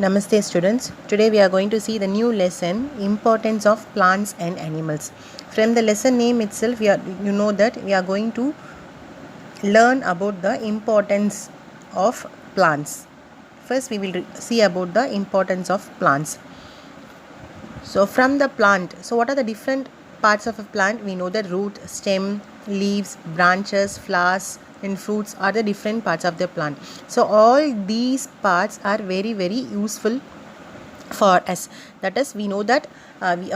Namaste students. Today we are going to see the new lesson, importance of plants and animals. From the lesson name itself, you know that we are going to learn about the importance of plants. First we will see about the importance of plants. So from the plant, so what are the different parts of a plant? We know the root, stem, leaves, branches, flowers and fruits are the different parts of the plant. So all these parts are very useful for us. That is, we know that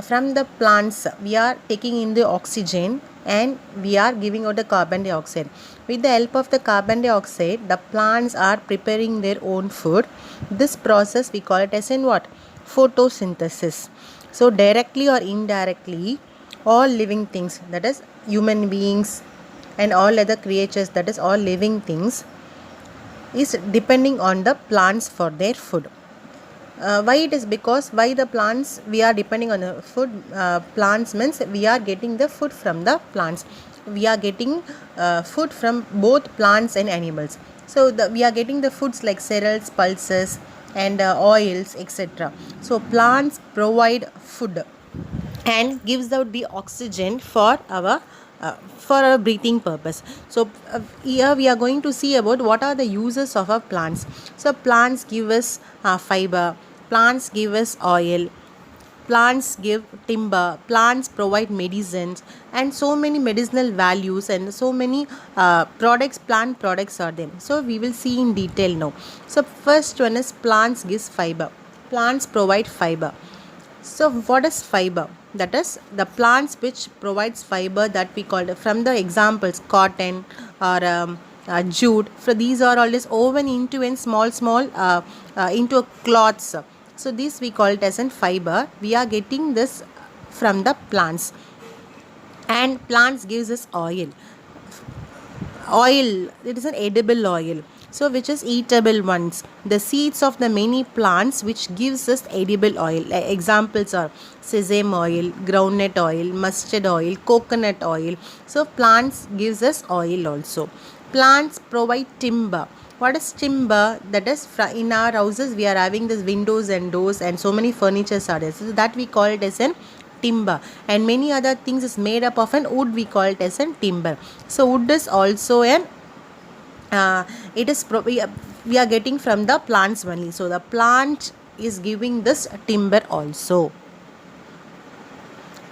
from the plants we are taking in the oxygen and we are giving out the carbon dioxide. With the help of the carbon dioxide, the plants are preparing their own food. This process we call it as in what? Photosynthesis. So directly or indirectly, all living things, that is human beings and all other creatures, that is all living things, is depending on the plants for their food. Why it is? Because why the plants we are depending on the food. Plants means we are getting the food from the plants. We are getting food from both plants and animals. So we are getting the foods like cereals, pulses and oils, etc. So plants provide food and gives out the oxygen for our breathing purpose. So here we are going to see about what are the uses of our plants. So plants give us fiber, plants give us oil, plants give timber, plants provide medicines and so many medicinal values and so many plant products are there. So we will see in detail now. So first one is plants gives fiber. Plants provide fiber. So what is fiber? That is the plants which provides fiber, that we call it from the examples cotton or jute. For these are always woven into in small into cloths. So this we call it as in fiber. We are getting this from the plants. And plants gives us oil. Oil, it is an edible oil. So which is eatable ones. The seeds of the many plants which gives us edible oil. Examples are sesame oil, groundnut oil, mustard oil, coconut oil. So plants gives us oil also. Plants provide timber. What is timber? That is, in our houses we are having this windows and doors and so many furnitures are there. So that we call it as an timber, and many other things is made up of an wood, we call it as an timber. So wood is also an we are getting from the plants only. So the plant is giving this timber also.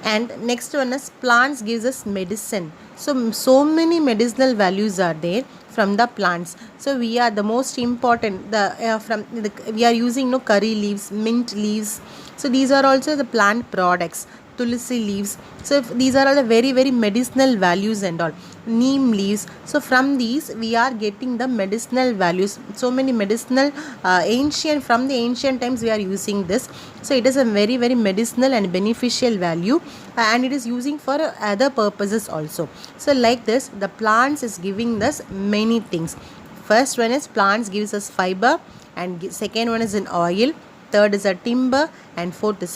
And next one is plants gives us medicine. So many medicinal values are there from the plants. So we are the most important we are using curry leaves, mint leaves. So these are also the plant products. Tulsi leaves. So these are all the very medicinal values and all. Neem leaves. So from these we are getting the medicinal values. So many medicinal from the ancient times we are using this. So it is a very medicinal and beneficial value, and it is using for other purposes also. So like this, the plants is giving us many things. First one is plants gives us fiber, and second one is an oil, third is a timber, and fourth is